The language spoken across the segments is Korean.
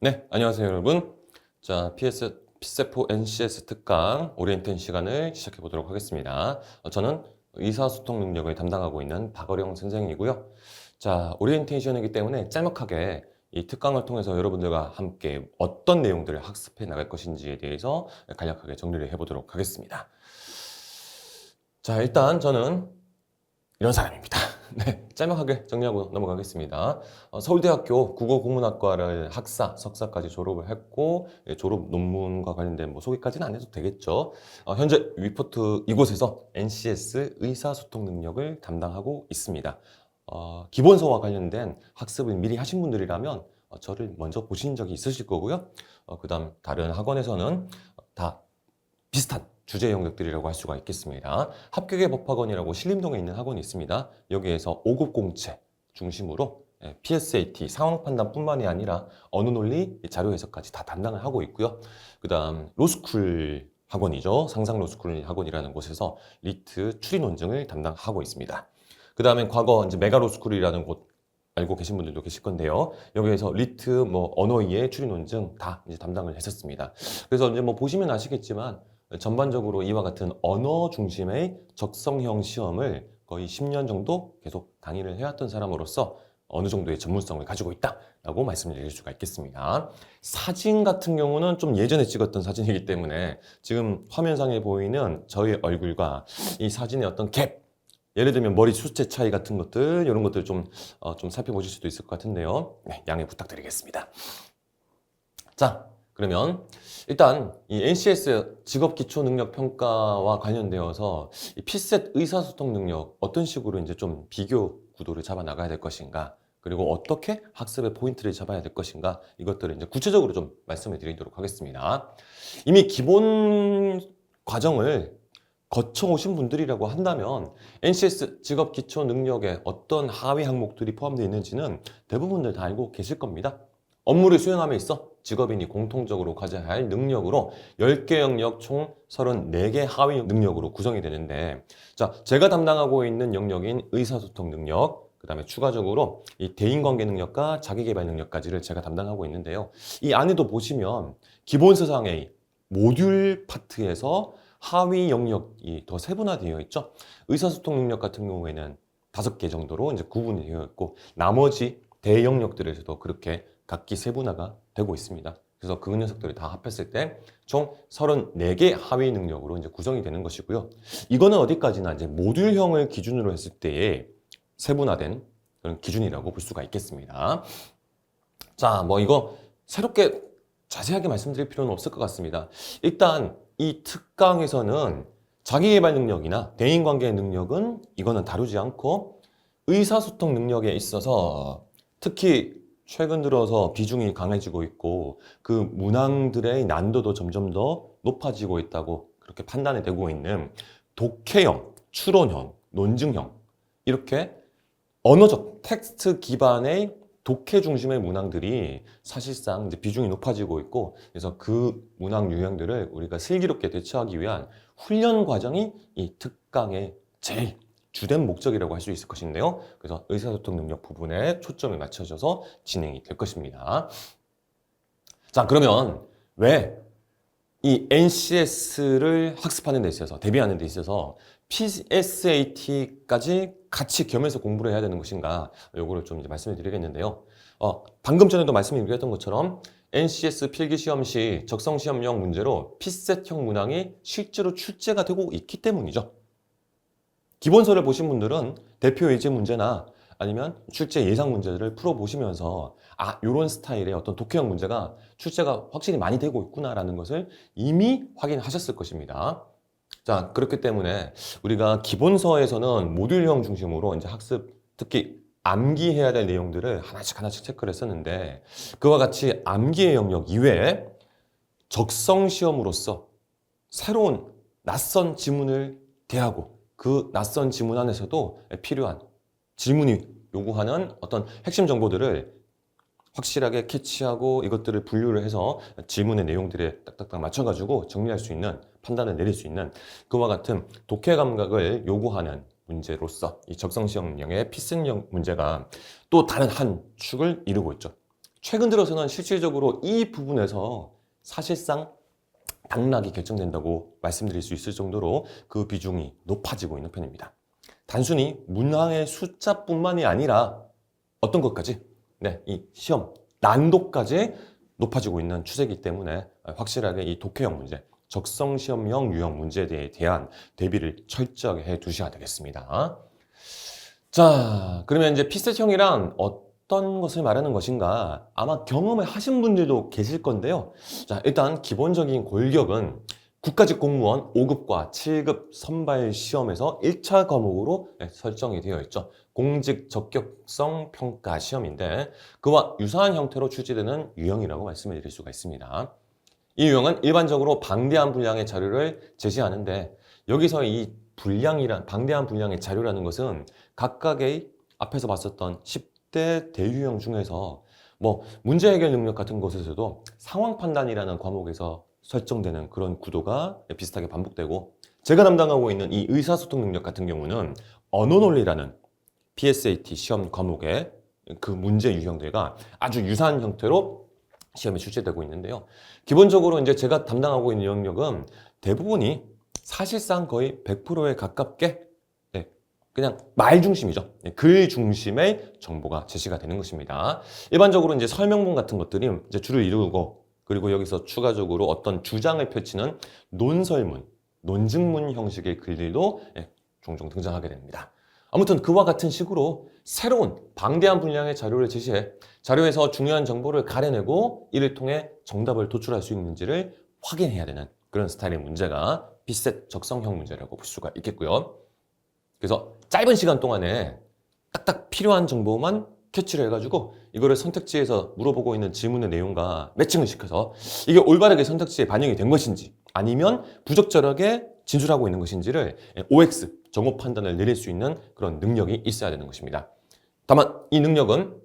네, 안녕하세요, 여러분. 자, 피세포 NCS 특강 오리엔테이션 시간을 시작해 보도록 하겠습니다. 저는 의사소통 능력을 담당하고 있는 박어령 선생이고요. 자, 오리엔테이션이기 때문에 짤막하게 이 특강을 통해서 여러분들과 함께 어떤 내용들을 학습해 나갈 것인지에 대해서 간략하게 정리를 해 보도록 하겠습니다. 자, 일단 저는 이런 사람입니다. 네, 짤막하게 정리하고 넘어가겠습니다. 서울대학교 국어국문학과를 학사, 석사까지 졸업을 했고 졸업 논문과 관련된 소개까지는 안 해도 되겠죠. 현재 위포트 이곳에서 NCS 의사소통 능력을 담당하고 있습니다. 기본서와 관련된 학습을 미리 하신 분들이라면 저를 먼저 보신 적이 있으실 거고요. 그 다음 다른 학원에서는 다 비슷한 주제 영역들이라고 할 수가 있겠습니다. 합격의 법학원이라고 신림동에 있는 학원이 있습니다. 여기에서 5급 공채 중심으로 PSAT 상황 판단뿐만이 아니라 언어 논리, 자료 해석까지 다 담당을 하고 있고요. 그 다음 로스쿨 학원이죠. 상상 로스쿨 학원이라는 곳에서 리트 추리 논증을 담당하고 있습니다. 그 다음에 과거 이제 메가 로스쿨이라는 곳 알고 계신 분들도 계실 건데요. 여기에서 리트, 언어 이해, 추리 논증 다 이제 담당을 했었습니다. 그래서 이제 보시면 아시겠지만 전반적으로 이와 같은 언어 중심의 적성형 시험을 거의 10년 정도 계속 강의를 해왔던 사람으로서 어느 정도의 전문성을 가지고 있다라고 말씀을 드릴 수가 있겠습니다. 사진 같은 경우는 좀 예전에 찍었던 사진이기 때문에 지금 화면상에 보이는 저의 얼굴과 이 사진의 어떤 갭, 예를 들면 머리 숱의 차이 같은 것들, 이런 것들 좀 살펴보실 수도 있을 것 같은데요. 네, 양해 부탁드리겠습니다. 자, 그러면 일단 이 NCS 직업기초능력평가와 관련되어서 이 피셋 의사소통 능력 어떤 식으로 이제 좀 비교 구도를 잡아 나가야 될 것인가, 그리고 어떻게 학습의 포인트를 잡아야 될 것인가, 이것들을 이제 구체적으로 좀 말씀을 드리도록 하겠습니다. 이미 기본 과정을 거쳐오신 분들이라고 한다면 NCS 직업기초능력에 어떤 하위 항목들이 포함되어 있는지는 대부분들 다 알고 계실 겁니다. 업무를 수행함에 있어 직업인이 공통적으로 가져야 할 능력으로 10개 영역 총 34개 하위 능력으로 구성이 되는데, 자, 제가 담당하고 있는 영역인 의사소통 능력, 그 다음에 추가적으로 이 대인관계 능력과 자기개발 능력까지를 제가 담당하고 있는데요. 이 안에도 보시면 기본서상의 모듈 파트에서 하위 영역이 더 세분화되어 있죠. 의사소통 능력 같은 경우에는 5개 정도로 이제 구분이 되어 있고, 나머지 대영역들에서도 그렇게 각기 세분화가 되고 있습니다. 그래서 그 녀석들을 다 합했을 때 총 34개 하위 능력으로 이제 구성이 되는 것이고요. 이거는 어디까지나 이제 모듈형을 기준으로 했을 때의 세분화된 그런 기준이라고 볼 수가 있겠습니다. 자, 이거 새롭게 자세하게 말씀드릴 필요는 없을 것 같습니다. 일단 이 특강에서는 자기개발 능력이나 대인관계 능력은 이거는 다루지 않고, 의사소통 능력에 있어서 특히 최근 들어서 비중이 강해지고 있고 그 문항들의 난도도 점점 더 높아지고 있다고 그렇게 판단이 되고 있는 독해형, 추론형, 논증형, 이렇게 언어적 텍스트 기반의 독해 중심의 문항들이 사실상 이제 비중이 높아지고 있고, 그래서 그 문항 유형들을 우리가 슬기롭게 대처하기 위한 훈련 과정이 이 특강의 제일 주된 목적이라고 할 수 있을 것인데요. 그래서 의사소통 능력 부분에 초점이 맞춰져서 진행이 될 것입니다. 자, 그러면 왜 이 NCS를 학습하는 데 있어서, 대비하는 데 있어서 PSAT까지 같이 겸해서 공부를 해야 되는 것인가, 요거를 좀 이제 말씀을 드리겠는데요. 방금 전에도 말씀을 드렸던 것처럼 NCS 필기시험 시 적성시험형 문제로 피셋형 문항이 실제로 출제가 되고 있기 때문이죠. 기본서를 보신 분들은 대표 예제 문제나 아니면 출제 예상 문제들을 풀어보시면서 요런 스타일의 어떤 독해형 문제가 출제가 확실히 많이 되고 있구나라는 것을 이미 확인하셨을 것입니다. 자, 그렇기 때문에 우리가 기본서에서는 모듈형 중심으로 이제 학습, 특히 암기해야 될 내용들을 하나씩 하나씩 체크를 했었는데, 그와 같이 암기의 영역 이외에 적성시험으로서 새로운 낯선 지문을 대하고 그 낯선 지문 안에서도 필요한 질문이 요구하는 어떤 핵심 정보들을 확실하게 캐치하고 이것들을 분류를 해서 질문의 내용들에 딱딱딱 맞춰가지고 정리할 수 있는, 판단을 내릴 수 있는 그와 같은 독해 감각을 요구하는 문제로서 이 적성시험형의 피슨형 문제가 또 다른 한 축을 이루고 있죠. 최근 들어서는 실질적으로 이 부분에서 사실상 당락이 결정된다고 말씀드릴 수 있을 정도로 그 비중이 높아지고 있는 편입니다. 단순히 문항의 숫자뿐만이 아니라 어떤 것까지, 네, 이 시험 난도까지 높아지고 있는 추세이기 때문에 확실하게 이 독해형 문제, 적성시험형 유형 문제에 대한 대비를 철저하게 해 두셔야 되겠습니다. 자, 그러면 이제 피셋형이란 어떤 것을 말하는 것인가? 아마 경험을 하신 분들도 계실 건데요. 자, 일단 기본적인 골격은 국가직 공무원 5급과 7급 선발 시험에서 1차 과목으로 설정이 되어 있죠. 공직 적격성 평가 시험인데 그와 유사한 형태로 출제되는 유형이라고 말씀을 드릴 수가 있습니다. 이 유형은 일반적으로 방대한 분량의 자료를 제시하는데 여기서 이 방대한 분량의 자료라는 것은 각각의 앞에서 봤었던 10대 대유형 중에서 뭐 문제 해결 능력 같은 것에서도 상황 판단이라는 과목에서 설정되는 그런 구도가 비슷하게 반복되고 제가 담당하고 있는 이 의사소통 능력 같은 경우는 언어 논리라는 PSAT 시험 과목의 그 문제 유형들과 아주 유사한 형태로 시험에 출제되고 있는데요. 기본적으로 이제 제가 담당하고 있는 영역은 대부분이 사실상 거의 100%에 가깝게 그냥 말 중심이죠. 글 중심의 정보가 제시가 되는 것입니다. 일반적으로 이제 설명문 같은 것들이 이제 줄을 이루고 그리고 여기서 추가적으로 어떤 주장을 펼치는 논설문, 논증문 형식의 글들도 종종 등장하게 됩니다. 아무튼 그와 같은 식으로 새로운 방대한 분량의 자료를 제시해 자료에서 중요한 정보를 가려내고 이를 통해 정답을 도출할 수 있는지를 확인해야 되는 그런 스타일의 문제가 피셋 적성형 문제라고 볼 수가 있겠고요. 그래서 짧은 시간 동안에 딱딱 필요한 정보만 캐치를 해가지고 이거를 선택지에서 물어보고 있는 질문의 내용과 매칭을 시켜서 이게 올바르게 선택지에 반영이 된 것인지 아니면 부적절하게 진술하고 있는 것인지를 OX, 정보 판단을 내릴 수 있는 그런 능력이 있어야 되는 것입니다. 다만 이 능력은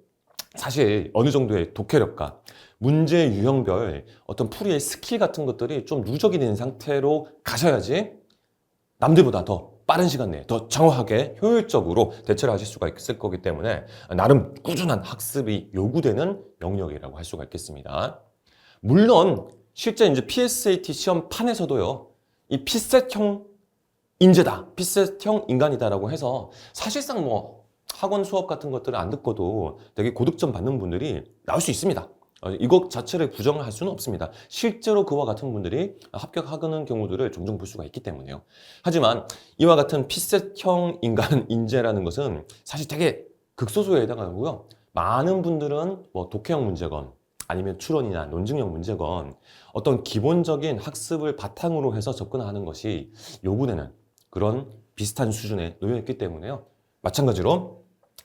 사실 어느 정도의 독해력과 문제 유형별 어떤 풀이의 스킬 같은 것들이 좀 누적이 된 상태로 가셔야지 남들보다 더 빠른 시간 내에 더 정확하게 효율적으로 대처를 하실 수가 있을 거기 때문에 나름 꾸준한 학습이 요구되는 영역이라고 할 수가 있겠습니다. 물론 실제 이제 PSAT 시험판에서도요, 이 피셋형 인재다, 피셋형 인간이다라고 해서 사실상 뭐 학원 수업 같은 것들을 안 듣고도 되게 고득점 받는 분들이 나올 수 있습니다. 이것 자체를 부정을 할 수는 없습니다. 실제로 그와 같은 분들이 합격하는 경우들을 종종 볼 수가 있기 때문에요. 하지만 이와 같은 피셋형 인간 인재라는 것은 사실 되게 극소수에 해당하고요. 많은 분들은 뭐 독해형 문제건 아니면 추론이나 논증형 문제건 어떤 기본적인 학습을 바탕으로 해서 접근하는 것이 요구되는 그런 비슷한 수준에 놓여 있기 때문에요. 마찬가지로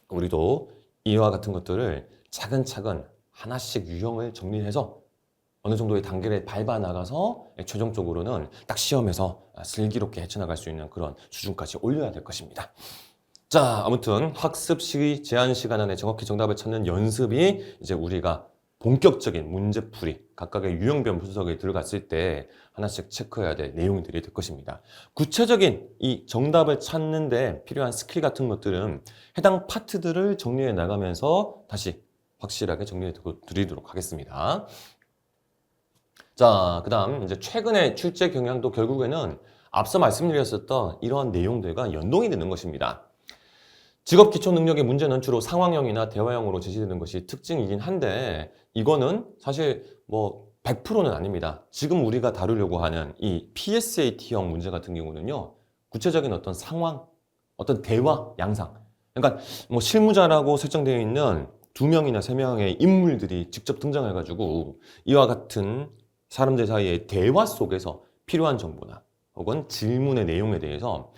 우리도 이와 같은 것들을 차근차근 하나씩 유형을 정리해서 어느 정도의 단계를 밟아 나가서 최종적으로는 딱 시험에서 슬기롭게 헤쳐나갈 수 있는 그런 수준까지 올려야 될 것입니다. 자, 아무튼 학습 시기 제한 시간 안에 정확히 정답을 찾는 연습이 이제 우리가 본격적인 문제풀이, 각각의 유형별 분석에 들어갔을 때 하나씩 체크해야 될 내용들이 될 것입니다. 구체적인 이 정답을 찾는데 필요한 스킬 같은 것들은 해당 파트들을 정리해 나가면서 다시 확실하게 정리해 드리도록 하겠습니다. 자, 그 다음 이제 최근에 출제 경향도 결국에는 앞서 말씀드렸었던 이러한 내용들과 연동이 되는 것입니다. 직업 기초 능력의 문제는 주로 상황형이나 대화형으로 제시되는 것이 특징이긴 한데 이거는 사실 뭐 100%는 아닙니다. 지금 우리가 다루려고 하는 이 PSAT형 문제 같은 경우는요. 구체적인 어떤 상황, 어떤 대화 양상. 그러니까 뭐 실무자라고 설정되어 있는 2명이나 3명의 인물들이 직접 등장해가지고 이와 같은 사람들 사이의 대화 속에서 필요한 정보나 혹은 질문의 내용에 대해서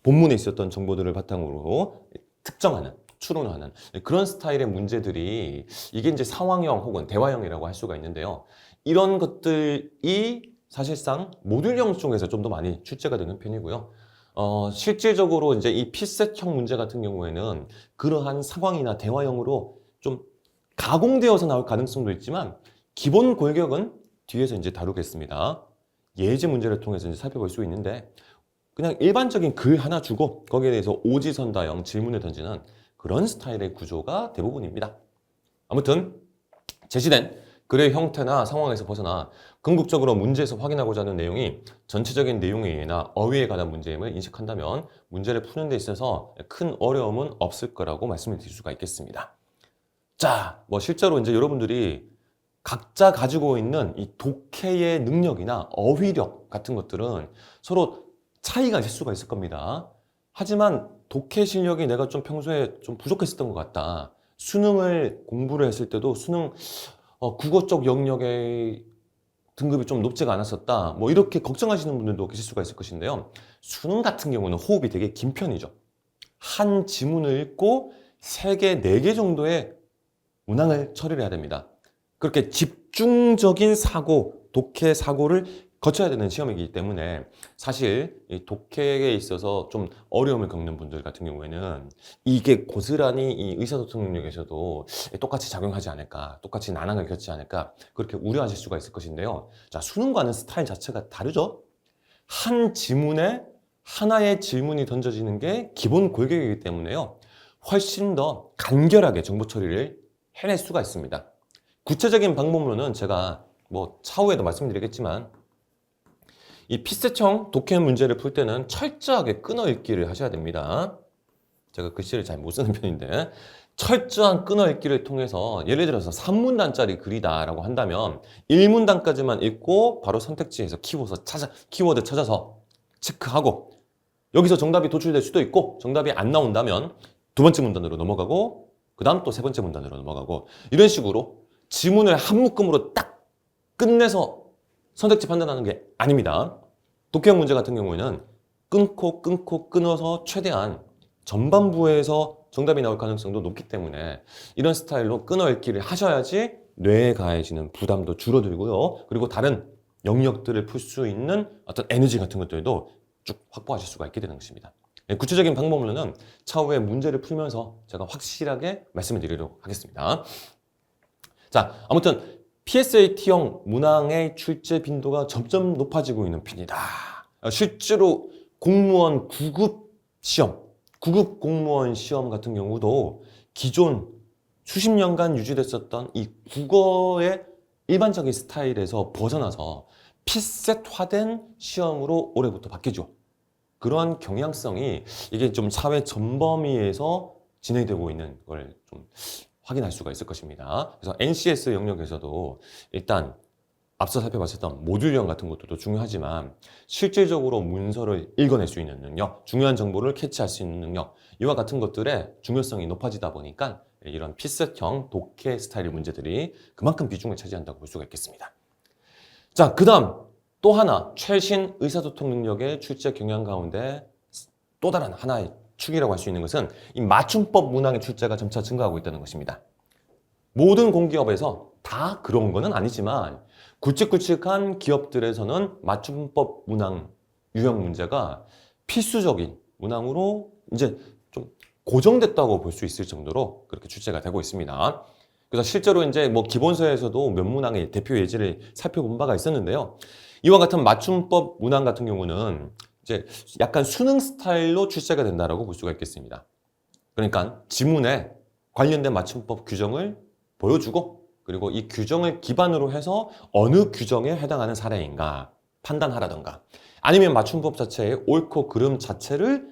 본문에 있었던 정보들을 바탕으로 특정하는, 추론하는 그런 스타일의 문제들이 이게 이제 상황형 혹은 대화형이라고 할 수가 있는데요. 이런 것들이 사실상 모듈형 쪽에서 좀 더 많이 출제가 되는 편이고요. 실질적으로 이제 이 피셋형 문제 같은 경우에는 그러한 상황이나 대화형으로 좀 가공되어서 나올 가능성도 있지만 기본 골격은 뒤에서 이제 다루겠습니다. 예제 문제를 통해서 이제 살펴볼 수 있는데 그냥 일반적인 글 하나 주고 거기에 대해서 오지선다형 질문을 던지는 그런 스타일의 구조가 대부분입니다. 아무튼 제시된 글의 형태나 상황에서 벗어나 궁극적으로 문제에서 확인하고자 하는 내용이 전체적인 내용에 의해나 어휘에 관한 문제임을 인식한다면 문제를 푸는 데 있어서 큰 어려움은 없을 거라고 말씀을 드릴 수가 있겠습니다. 자, 뭐 실제로 이제 여러분들이 각자 가지고 있는 이 독해의 능력이나 어휘력 같은 것들은 서로 차이가 있을 수가 있을 겁니다. 하지만 독해 실력이 내가 좀 평소에 좀 부족했었던 것 같다. 수능을 공부를 했을 때도 수능 국어 쪽 영역의 등급이 좀 높지가 않았었다. 뭐 이렇게 걱정하시는 분들도 계실 수가 있을 것인데요. 수능 같은 경우는 호흡이 되게 긴 편이죠. 한 지문을 읽고 3개, 4개 정도의 문항을 처리를 해야 됩니다. 그렇게 집중적인 사고, 독해 사고를 거쳐야 되는 시험이기 때문에 사실 이 독해에 있어서 좀 어려움을 겪는 분들 같은 경우에는 이게 고스란히 이 의사소통 능력에서도 똑같이 작용하지 않을까, 똑같이 난항을 겪지 않을까 그렇게 우려하실 수가 있을 것인데요. 자, 수능과는 스타일 자체가 다르죠. 한 지문에 하나의 질문이 던져지는 게 기본 골격이기 때문에요. 훨씬 더 간결하게 정보 처리를 해낼 수가 있습니다. 구체적인 방법론은 제가 뭐 차후에도 말씀드리겠지만 이 피셋형 독해 문제를 풀 때는 철저하게 끊어 읽기를 하셔야 됩니다. 제가 글씨를 잘 못 쓰는 편인데 철저한 끊어 읽기를 통해서 예를 들어서 3문단짜리 글이다라고 한다면 1문단까지만 읽고 바로 선택지에서 키워드 찾아서 체크하고 여기서 정답이 도출될 수도 있고 정답이 안 나온다면 2번째 문단으로 넘어가고 그 다음 또 3번째 문단으로 넘어가고 이런 식으로 지문을 한 묶음으로 딱 끝내서 선택지 판단하는 게 아닙니다. 독해형 문제 같은 경우에는 끊어서 최대한 전반부에서 정답이 나올 가능성도 높기 때문에 이런 스타일로 끊어 읽기를 하셔야지 뇌에 가해지는 부담도 줄어들고요. 그리고 다른 영역들을 풀 수 있는 어떤 에너지 같은 것들도 쭉 확보하실 수가 있게 되는 것입니다. 구체적인 방법론은 차후에 문제를 풀면서 제가 확실하게 말씀을 드리도록 하겠습니다. 자, 아무튼 PSAT형 문항의 출제 빈도가 점점 높아지고 있는 편이다. 실제로 공무원 9급 시험, 9급 공무원 시험 같은 경우도 기존 수십 년간 유지됐었던 이 국어의 일반적인 스타일에서 벗어나서 피셋화된 시험으로 올해부터 바뀌죠. 그러한 경향성이 이게 좀 사회 전범위에서 진행되고 있는 걸 좀 확인할 수가 있을 것입니다. 그래서 NCS 영역에서도 일단 앞서 살펴봤었던 모듈형 같은 것도 중요하지만 실질적으로 문서를 읽어낼 수 있는 능력, 중요한 정보를 캐치할 수 있는 능력 이와 같은 것들의 중요성이 높아지다 보니까 이런 피셋형 독해 스타일의 문제들이 그만큼 비중을 차지한다고 볼 수가 있겠습니다. 자, 그 다음 또 하나 최신 의사소통 능력의 출제 경향 가운데 또 다른 하나의 축이라고 할 수 있는 것은 이 맞춤법 문항의 출제가 점차 증가하고 있다는 것입니다. 모든 공기업에서 다 그런 거는 아니지만 굵직굵직한 기업들에서는 맞춤법 문항 유형 문제가 필수적인 문항으로 이제 좀 고정됐다고 볼 수 있을 정도로 그렇게 출제가 되고 있습니다. 그래서 실제로 이제 뭐 기본서에서도 몇 문항의 대표 예제를 살펴본 바가 있었는데요. 이와 같은 맞춤법 문항 같은 경우는 이제 약간 수능 스타일로 출제가 된다라고 볼 수가 있겠습니다. 그러니까 지문에 관련된 맞춤법 규정을 보여주고 그리고 이 규정을 기반으로 해서 어느 규정에 해당하는 사례인가 판단하라든가 아니면 맞춤법 자체의 옳고 그름 자체를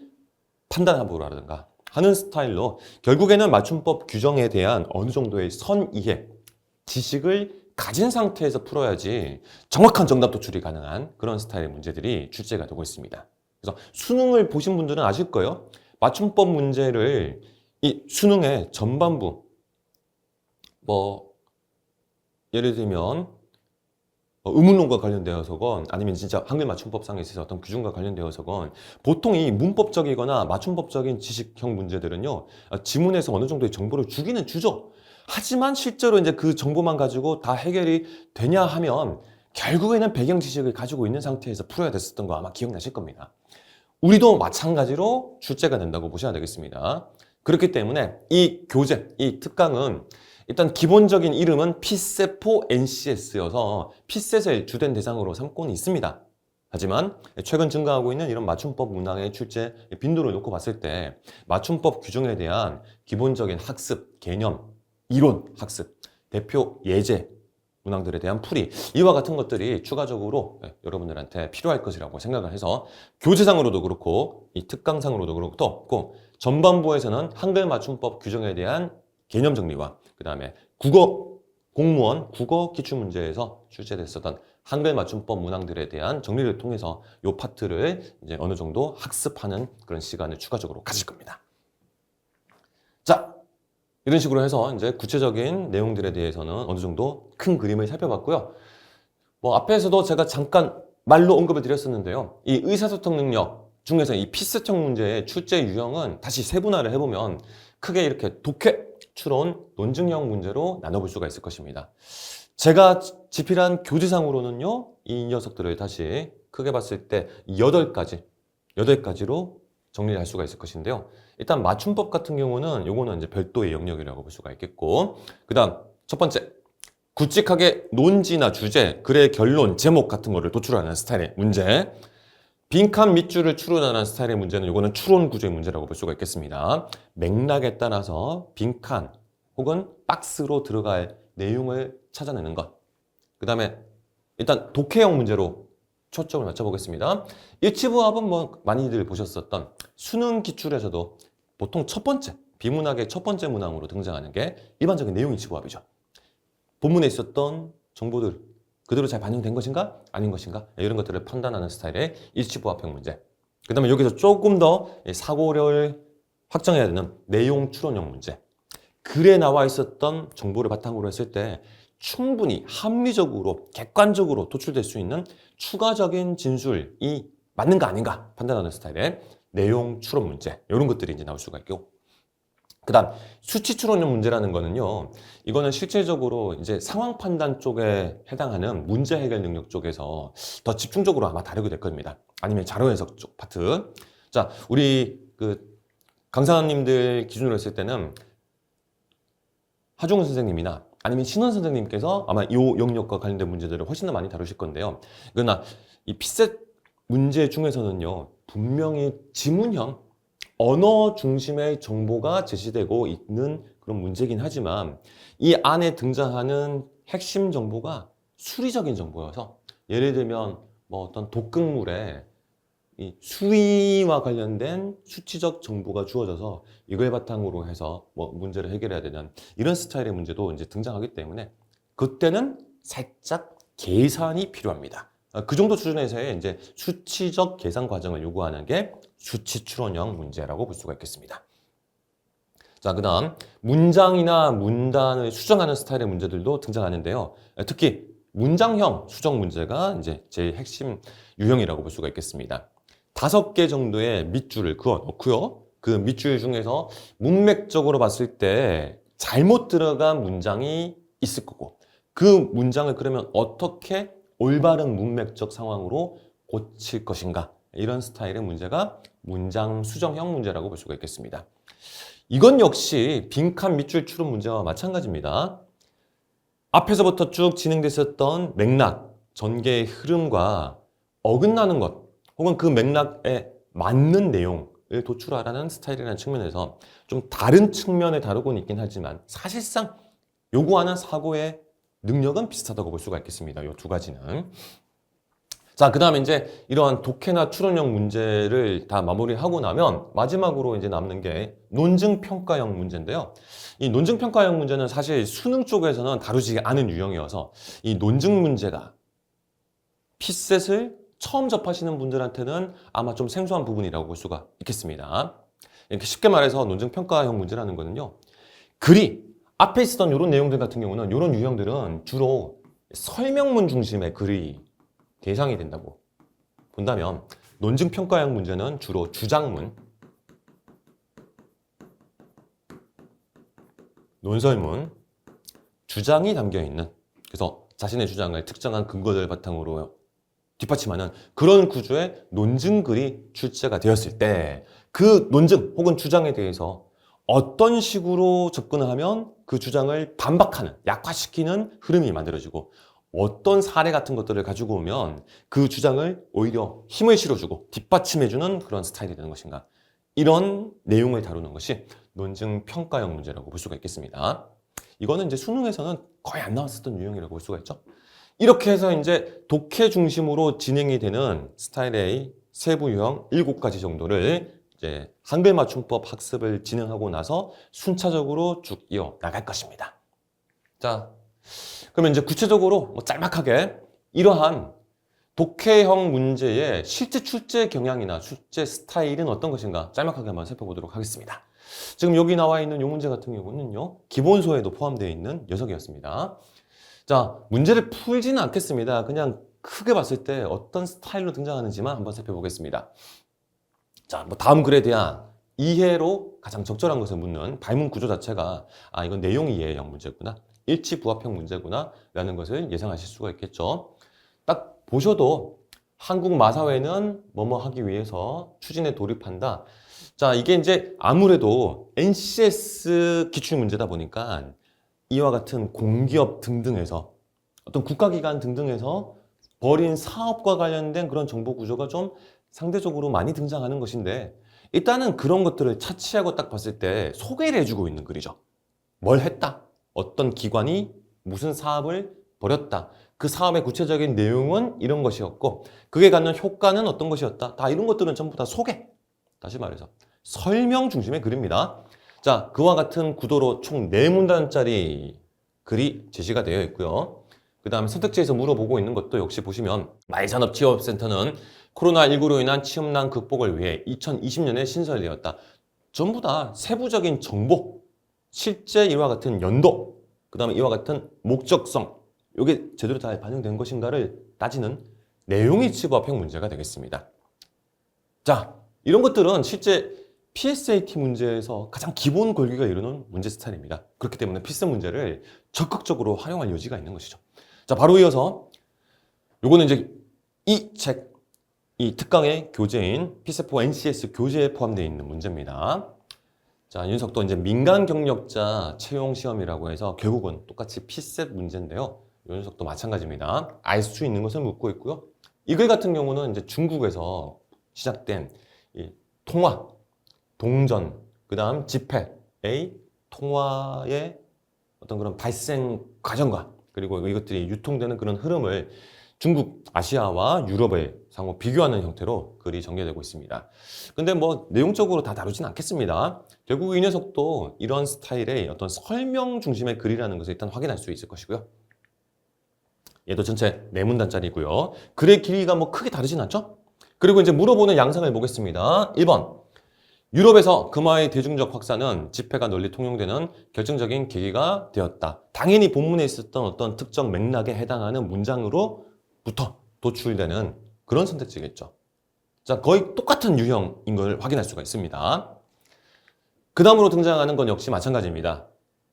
판단해보라든가 하는 스타일로 결국에는 맞춤법 규정에 대한 어느 정도의 선이해, 지식을 가진 상태에서 풀어야지 정확한 정답 도출이 가능한 그런 스타일의 문제들이 출제가 되고 있습니다. 그래서 수능을 보신 분들은 아실 거예요. 맞춤법 문제를 이 수능의 전반부 뭐 예를 들면 의문론과 관련되어서건 아니면 진짜 한글 맞춤법상에 있어서 어떤 규정과 관련되어서건 보통 이 문법적이거나 맞춤법적인 지식형 문제들은요 지문에서 어느 정도의 정보를 주기는 주죠. 하지만 실제로 이제 그 정보만 가지고 다 해결이 되냐 하면 결국에는 배경 지식을 가지고 있는 상태에서 풀어야 됐었던 거 아마 기억나실 겁니다. 우리도 마찬가지로 출제가 된다고 보셔야 되겠습니다. 그렇기 때문에 이 교재, 이 특강은 일단 기본적인 이름은 피세포 NCS여서 피셋을 주된 대상으로 삼고는 있습니다. 하지만 최근 증가하고 있는 이런 맞춤법 문항의 출제 빈도를 놓고 봤을 때 맞춤법 규정에 대한 기본적인 학습, 개념, 이론 학습 대표 예제 문항들에 대한 풀이, 이와 같은 것들이 추가적으로 여러분들한테 필요할 것이라고 생각을 해서 교재상으로도 그렇고 이 특강상으로도 그렇고 전반부에서는 한글 맞춤법 규정에 대한 개념 정리와 그 다음에 국어 공무원 국어 기출문제에서 출제됐었던 한글 맞춤법 문항들에 대한 정리를 통해서 이 파트를 이제 어느 정도 학습하는 그런 시간을 추가적으로 가질 겁니다. 자, 이런 식으로 해서 이제 구체적인 내용들에 대해서는 어느 정도 큰 그림을 살펴봤고요. 뭐 앞에서도 제가 잠깐 말로 언급을 드렸었는데요. 이 의사소통 능력 중에서 이 피스청 문제의 출제 유형은 다시 세분화를 해보면 크게 이렇게 독해, 추론, 논증형 문제로 나눠볼 수가 있을 것입니다. 제가 집필한 교재상으로는요, 이 녀석들을 다시 크게 봤을 때 8가지로 정리를 할 수가 있을 것인데요. 일단 맞춤법 같은 경우는 요거는 이제 별도의 영역이라고 볼 수가 있겠고, 그 다음 첫 번째, 굵직하게 논지나 주제, 글의 결론, 제목 같은 거를 도출하는 스타일의 문제. 빈칸 밑줄을 추론하는 스타일의 문제는 요거는 추론 구조의 문제라고 볼 수가 있겠습니다. 맥락에 따라서 빈칸 혹은 박스로 들어갈 내용을 찾아내는 것. 그 다음에 일단 독해형 문제로 초점을 맞춰보겠습니다. 일치부합은 뭐 많이들 보셨었던 수능 기출에서도 보통 첫 번째, 비문학의 첫 번째 문항으로 등장하는 게 일반적인 내용 일치부합이죠. 본문에 있었던 정보들 그대로 잘 반영된 것인가? 아닌 것인가? 이런 것들을 판단하는 스타일의 일치부합형 문제. 그 다음에 여기서 조금 더 사고를 확정해야 되는 내용 추론형 문제. 글에 나와 있었던 정보를 바탕으로 했을 때 충분히 합리적으로 객관적으로 도출될 수 있는 추가적인 진술이 맞는가 아닌가 판단하는 스타일의 내용 추론 문제, 이런 것들이 이제 나올 수가 있고, 그 다음 수치 추론형 문제라는 거는요, 이거는 실질적으로 이제 상황 판단 쪽에 해당하는 문제 해결 능력 쪽에서 더 집중적으로 아마 다루게 될 겁니다. 아니면 자료 해석 쪽 파트. 자, 우리 그 강사님들 기준으로 했을 때는 하중훈 선생님이나 아니면 신원 선생님께서 아마 이 영역과 관련된 문제들을 훨씬 더 많이 다루실 건데요. 그러나 이 피셋 문제 중에서는요, 분명히 지문형, 언어 중심의 정보가 제시되고 있는 그런 문제긴 하지만 이 안에 등장하는 핵심 정보가 수리적인 정보여서, 예를 들면 뭐 어떤 독극물에 이 수위와 관련된 수치적 정보가 주어져서 이걸 바탕으로 해서 뭐 문제를 해결해야 되는 이런 스타일의 문제도 이제 등장하기 때문에 그때는 살짝 계산이 필요합니다. 그 정도 수준에서의 이제 수치적 계산 과정을 요구하는 게 수치 추론형 문제라고 볼 수가 있겠습니다. 자, 그 다음 문장이나 문단을 수정하는 스타일의 문제들도 등장하는데요. 특히 문장형 수정 문제가 이제 제일 핵심 유형이라고 볼 수가 있겠습니다. 5개 정도의 밑줄을 그어 놓고요. 그 밑줄 중에서 문맥적으로 봤을 때 잘못 들어간 문장이 있을 거고, 그 문장을 그러면 어떻게 올바른 문맥적 상황으로 고칠 것인가, 이런 스타일의 문제가 문장 수정형 문제라고 볼 수가 있겠습니다. 이건 역시 빈칸 밑줄 추론 문제와 마찬가지입니다. 앞에서부터 쭉 진행됐었던 맥락, 전개의 흐름과 어긋나는 것, 혹은 그 맥락에 맞는 내용을 도출하라는 스타일이라는 측면에서 좀 다른 측면에 다루고는 있긴 하지만 사실상 요구하는 사고의 능력은 비슷하다고 볼 수가 있겠습니다. 이 두 가지는. 자, 그 다음에 이제 이러한 독해나 추론형 문제를 다 마무리하고 나면 마지막으로 이제 남는 게 논증평가형 문제인데요. 이 논증평가형 문제는 사실 수능 쪽에서는 다루지 않은 유형이어서 이 논증 문제가 피셋을 처음 접하시는 분들한테는 아마 좀 생소한 부분이라고 볼 수가 있겠습니다. 이렇게 쉽게 말해서 논증평가형 문제라는 거는요, 글이 앞에 있었던 이런 내용들 같은 경우는, 이런 유형들은 주로 설명문 중심의 글이 대상이 된다고 본다면, 논증평가형 문제는 주로 주장문, 논설문, 주장이 담겨있는, 그래서 자신의 주장을 특정한 근거들 바탕으로 뒷받침하는 그런 구조의 논증글이 출제가 되었을 때 그 논증 혹은 주장에 대해서 어떤 식으로 접근을 하면 그 주장을 반박하는, 약화시키는 흐름이 만들어지고, 어떤 사례 같은 것들을 가지고 오면 그 주장을 오히려 힘을 실어주고 뒷받침해주는 그런 스타일이 되는 것인가, 이런 내용을 다루는 것이 논증평가형 문제라고 볼 수가 있겠습니다. 이거는 이제 수능에서는 거의 안 나왔었던 유형이라고 볼 수가 있죠. 이렇게 해서 이제 독해 중심으로 진행이 되는 스타일 A 세부 유형 7가지 정도를 이제 한글 맞춤법 학습을 진행하고 나서 순차적으로 쭉 이어 나갈 것입니다. 자, 그러면 이제 구체적으로 뭐 짤막하게 이러한 독해형 문제의 실제 출제 경향이나 출제 스타일은 어떤 것인가 짤막하게 한번 살펴보도록 하겠습니다. 지금 여기 나와 있는 이 문제 같은 경우는요, 기본소에도 포함되어 있는 녀석이었습니다. 자, 문제를 풀지는 않겠습니다. 그냥 크게 봤을 때 어떤 스타일로 등장하는지만 한번 살펴보겠습니다. 자, 뭐 다음 글에 대한 이해로 가장 적절한 것을 묻는 발문 구조 자체가 이건 내용 이해형 문제구나, 일치 부합형 문제구나 라는 것을 예상하실 수가 있겠죠. 딱 보셔도 한국 마사회는 뭐뭐 하기 위해서 추진에 돌입한다. 자, 이게 이제 아무래도 NCS 기출 문제다 보니까 이와 같은 공기업 등등에서 어떤 국가기관 등등에서 벌인 사업과 관련된 그런 정보 구조가 좀 상대적으로 많이 등장하는 것인데, 일단은 그런 것들을 차치하고 딱 봤을 때 소개를 해주고 있는 글이죠. 뭘 했다, 어떤 기관이 무슨 사업을 벌였다, 그 사업의 구체적인 내용은 이런 것이었고 그게 갖는 효과는 어떤 것이었다, 다 이런 것들은 전부 다 소개, 다시 말해서 설명 중심의 글입니다. 자, 그와 같은 구도로 총 4문단짜리 글이 제시가 되어 있고요. 그 다음에 선택지에서 물어보고 있는 것도 역시 보시면 마이산업취업센터는 코로나19로 인한 취업난 극복을 위해 2020년에 신설되었다. 전부 다 세부적인 정보, 실제 이와 같은 연도, 그 다음에 이와 같은 목적성, 이게 제대로 잘 반영된 것인가를 따지는 내용 일치 부합형 문제가 되겠습니다. 자, 이런 것들은 실제 PSAT 문제에서 가장 기본 권리가 이루는 문제 스타일입니다. 그렇기 때문에 필수 문제를 적극적으로 활용할 여지가 있는 것이죠. 자, 바로 이어서 요거는 이제 이 책, 이 특강의 교재인 피세포 NCS 교재에 포함되어 있는 문제입니다. 자, 이 녀석도 이제 민간 경력자 채용 시험이라고 해서 결국은 똑같이 피셋 문제인데요. 이 녀석도 마찬가지입니다. 알 수 있는 것을 묻고 있고요. 이 글 같은 경우는 이제 중국에서 시작된 이 통화, 동전, 그 다음 지폐의 통화의 어떤 그런 발생 과정과 그리고 이것들이 유통되는 그런 흐름을 중국, 아시아와 유럽을 상호 비교하는 형태로 글이 전개되고 있습니다. 근데 뭐 내용적으로 다 다루진 않겠습니다. 결국 이 녀석도 이런 스타일의 어떤 설명 중심의 글이라는 것을 일단 확인할 수 있을 것이고요. 얘도 전체 4문단짜리고요. 글의 길이가 뭐 크게 다르진 않죠? 그리고 이제 물어보는 양상을 보겠습니다. 1번. 유럽에서 금화의 대중적 확산은 지폐가 널리 통용되는 결정적인 계기가 되었다. 당연히 본문에 있었던 어떤 특정 맥락에 해당하는 문장으로부터 도출되는 그런 선택지겠죠. 자, 거의 똑같은 유형인 걸 확인할 수가 있습니다. 그 다음으로 등장하는 건 역시 마찬가지입니다.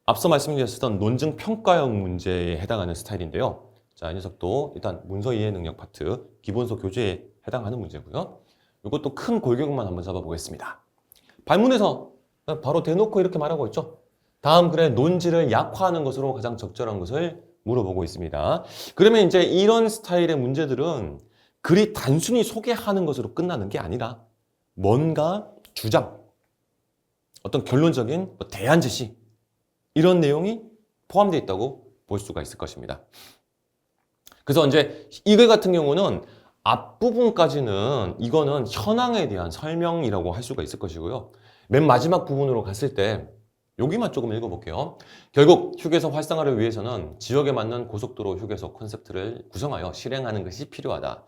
앞서 말씀드렸던 논증 평가형 문제에 해당하는 스타일인데요. 자, 이 녀석도 일단 문서 이해 능력 파트 기본서 교재에 해당하는 문제고요. 이것도 큰 골격만 한번 잡아보겠습니다. 발문에서 바로 대놓고 이렇게 말하고 있죠. 다음 글의 논지를 약화하는 것으로 가장 적절한 것을 물어보고 있습니다. 그러면 이제 이런 스타일의 문제들은 글이 단순히 소개하는 것으로 끝나는 게 아니라 뭔가 주장, 어떤 결론적인 대안 제시, 이런 내용이 포함되어 있다고 볼 수가 있을 것입니다. 그래서 이제 이 글 같은 경우는 앞부분까지는 이거는 현황에 대한 설명이라고 할 수가 있을 것이고요. 맨 마지막 부분으로 갔을 때 여기만 조금 읽어볼게요. 결국 휴게소 활성화를 위해서는 지역에 맞는 고속도로 휴게소 콘셉트를 구성하여 실행하는 것이 필요하다.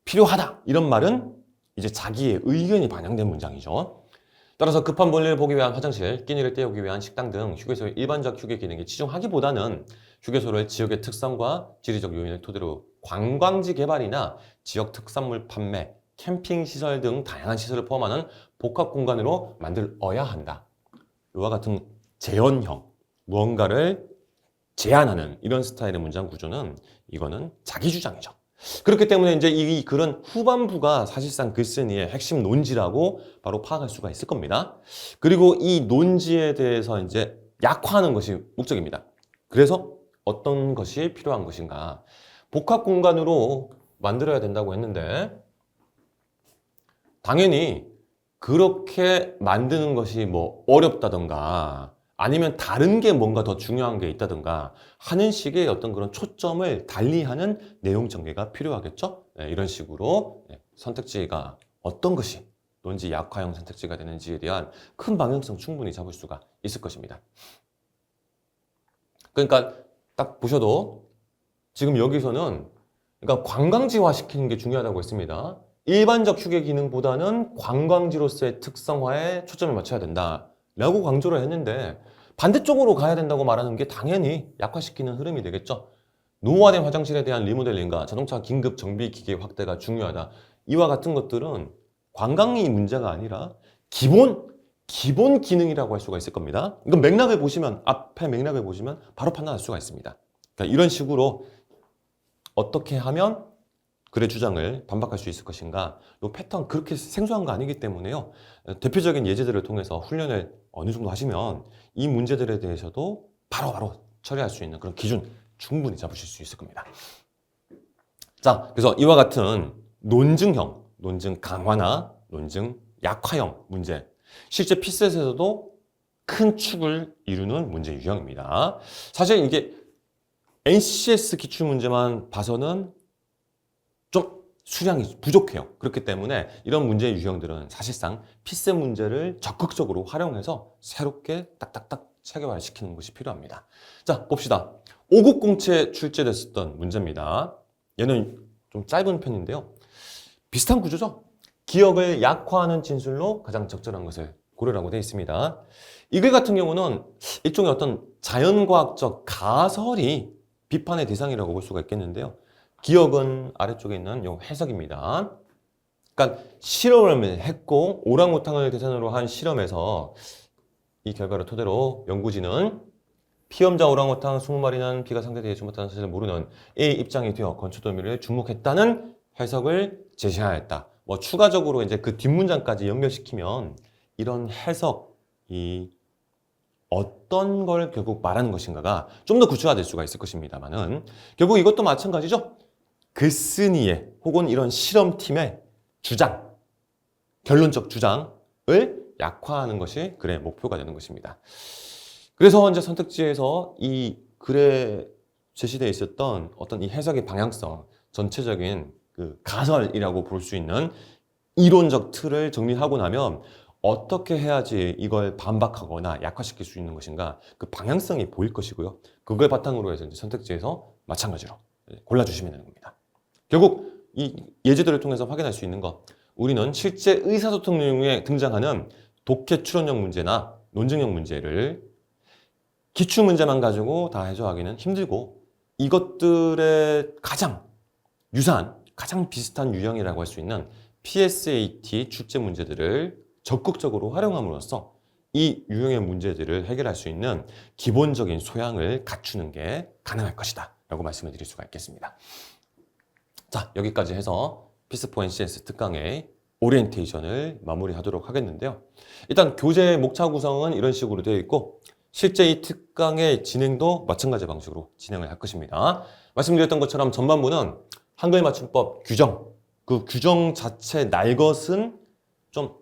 필요하다! 이런 말은 이제 자기의 의견이 반영된 문장이죠. 따라서 급한 볼일을 보기 위한 화장실, 끼니를 때우기 위한 식당 등 휴게소의 일반적 휴게 기능에 치중하기보다는 휴게소를 지역의 특성과 지리적 요인을 토대로 관광지 개발이나 지역 특산물 판매, 캠핑 시설 등 다양한 시설을 포함하는 복합 공간으로 만들어야 한다. 이와 같은 제언형, 무언가를 제안하는 이런 스타일의 문장 구조는 이거는 자기 주장이죠. 그렇기 때문에 이제 이 글은 후반부가 사실상 글쓴이의 핵심 논지라고 바로 파악할 수가 있을 겁니다. 그리고 이 논지에 대해서 이제 약화하는 것이 목적입니다. 그래서 어떤 것이 필요한 것인가? 복합 공간으로 만들어야 된다고 했는데 당연히 그렇게 만드는 것이 뭐 어렵다던가 아니면 다른 게 뭔가 더 중요한 게 있다든가 하는 식의 어떤 그런 초점을 달리하는 내용 전개가 필요하겠죠? 네, 이런 식으로 선택지가 어떤 것이 논지 약화형 선택지가 되는지에 대한 큰 방향성 충분히 잡을 수가 있을 것입니다. 그러니까 딱 보셔도 지금 여기서는 그러니까 관광지화 시키는 게 중요하다고 했습니다. 일반적 휴게 기능보다는 관광지로서의 특성화에 초점을 맞춰야 된다라고 강조를 했는데 반대쪽으로 가야 된다고 말하는 게 당연히 약화시키는 흐름이 되겠죠. 노후화된 화장실에 대한 리모델링과 자동차 긴급 정비 기계 확대가 중요하다. 이와 같은 것들은 관광이 문제가 아니라 기본 기능이라고 할 수가 있을 겁니다. 이건 맥락을 보시면 앞에 맥락을 보시면 바로 판단할 수가 있습니다. 그러니까 이런 식으로 어떻게 하면 그의 주장을 반박할 수 있을 것인가? 이 패턴 그렇게 생소한 거 아니기 때문에요. 대표적인 예제들을 통해서 훈련을 어느 정도 하시면 이 문제들에 대해서도 바로바로 처리할 수 있는 그런 기준 충분히 잡으실 수 있을 겁니다. 자, 그래서 이와 같은 논증형, 논증 강화나 논증 약화형 문제, 실제 피셋에서도 큰 축을 이루는 문제 유형입니다. 사실 이게 NCS 기출문제만 봐서는 좀 수량이 부족해요. 그렇기 때문에 이런 문제 유형들은 사실상 피셋 문제를 적극적으로 활용해서 새롭게 딱딱딱 체계화시키는 것이 필요합니다. 자, 봅시다. 5급 공채 출제됐었던 문제입니다. 얘는 좀 짧은 편인데요. 비슷한 구조죠. 기억을 약화하는 진술로 가장 적절한 것을 고르라고 되어 있습니다. 이 글 같은 경우는 일종의 어떤 자연과학적 가설이 비판의 대상이라고 볼 수가 있겠는데요. 기억은 아래쪽에 있는 요 해석입니다. 그러니까 실험을 했고 오랑우탕을 대상으로 한 실험에서 이 결과를 토대로 연구진은 피험자 오랑우탕 20마리는 비가 상대되지 못하는 사실을 모르는 A 입장이 되어 건초더미를 주목했다는 해석을 제시하였다. 뭐 추가적으로 이제 그 뒷문장까지 연결시키면 이런 해석이 어떤 걸 결국 말하는 것인가가 좀 더 구체화될 수가 있을 것입니다만은 결국 이것도 마찬가지죠. 글쓴이의 혹은 이런 실험팀의 주장, 결론적 주장을 약화하는 것이 글의 목표가 되는 것입니다. 그래서 이제 선택지에서 이 글에 제시되어 있었던 어떤 이 해석의 방향성, 전체적인 그 가설이라고 볼 수 있는 이론적 틀을 정리하고 나면 어떻게 해야지 이걸 반박하거나 약화시킬 수 있는 것인가 그 방향성이 보일 것이고요. 그걸 바탕으로 해서 이제 선택지에서 마찬가지로 골라주시면 되는 겁니다. 결국 이 예제들을 통해서 확인할 수 있는 것, 우리는 실제 의사소통 내용에 등장하는 독해 추론형 문제나 논증형 문제를 기출문제만 가지고 다 해소하기는 힘들고 이것들의 가장 유사한, 가장 비슷한 유형이라고 할 수 있는 PSAT 출제 문제들을 적극적으로 활용함으로써 이 유형의 문제들을 해결할 수 있는 기본적인 소양을 갖추는 게 가능할 것이다 라고 말씀을 드릴 수가 있겠습니다. 자, 여기까지 해서 피스포 NCS 특강의 오리엔테이션을 마무리하도록 하겠는데요. 일단 교재 목차 구성은 이런 식으로 되어 있고 실제 이 특강의 진행도 마찬가지 방식으로 진행을 할 것입니다. 말씀드렸던 것처럼 전반부는 한글 맞춤법 규정, 그 규정 자체 날 것은 좀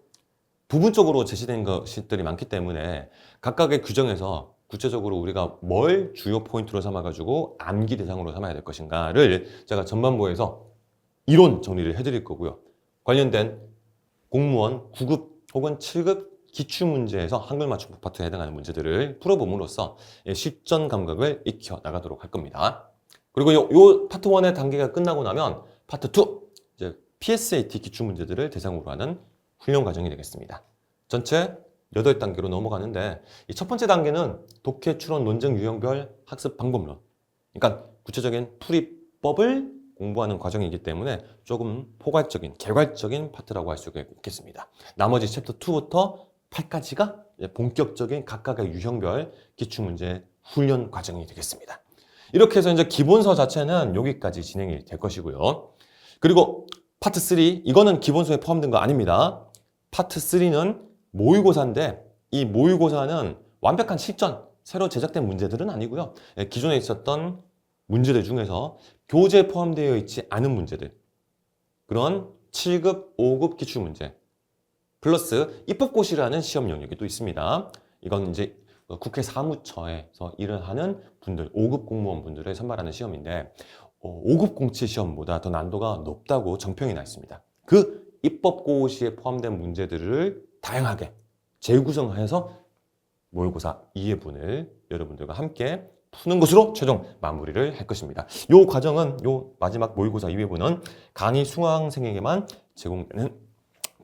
부분적으로 제시된 것들이 많기 때문에 각각의 규정에서 구체적으로 우리가 뭘 주요 포인트로 삼아가지고 암기 대상으로 삼아야 될 것인가를 제가 전반부에서 이론 정리를 해드릴 거고요. 관련된 공무원 9급 혹은 7급 기출문제에서 한글 맞춤법 파트에 해당하는 문제들을 풀어봄으로써 실전 감각을 익혀 나가도록 할 겁니다. 그리고 요 파트 1의 단계가 끝나고 나면 파트 2, 이제 PSAT 기출문제들을 대상으로 하는 훈련 과정이 되겠습니다. 전체 8단계로 넘어가는데 이 첫 번째 단계는 독해 추론 논증 유형별 학습 방법론, 그러니까 구체적인 풀이법을 공부하는 과정이기 때문에 조금 포괄적인, 개괄적인 파트라고 할 수가 있겠습니다. 나머지 챕터 2부터 8까지가 본격적인 각각의 유형별 기출문제 훈련 과정이 되겠습니다. 이렇게 해서 이제 기본서 자체는 여기까지 진행이 될 것이고요. 그리고 파트 3, 이거는 기본서에 포함된 거 아닙니다. 파트 3는 모의고사인데 이 모의고사는 완벽한 실전, 새로 제작된 문제들은 아니고요. 기존에 있었던 문제들 중에서 교재에 포함되어 있지 않은 문제들, 그런 7급, 5급 기출문제 플러스 입법고시라는 시험 영역이 또 있습니다. 이건 이제 국회 사무처에서 일을 하는 분들, 5급 공무원분들을 선발하는 시험인데 5급 공채 시험보다 더 난도가 높다고 정평이 나 있습니다. 그 입법고시에 포함된 문제들을 다양하게 재구성해서 모의고사 2회분을 여러분들과 함께 푸는 것으로 최종 마무리를 할 것입니다. 요 과정은, 요 마지막 모의고사 2회분은 강의 수강생에게만 제공되는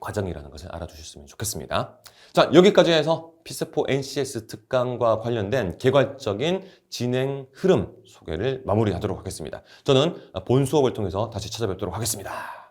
과정이라는 것을 알아두셨으면 좋겠습니다. 자, 여기까지 해서 피세포 NCS 특강과 관련된 개괄적인 진행 흐름 소개를 마무리하도록 하겠습니다. 저는 본 수업을 통해서 다시 찾아뵙도록 하겠습니다.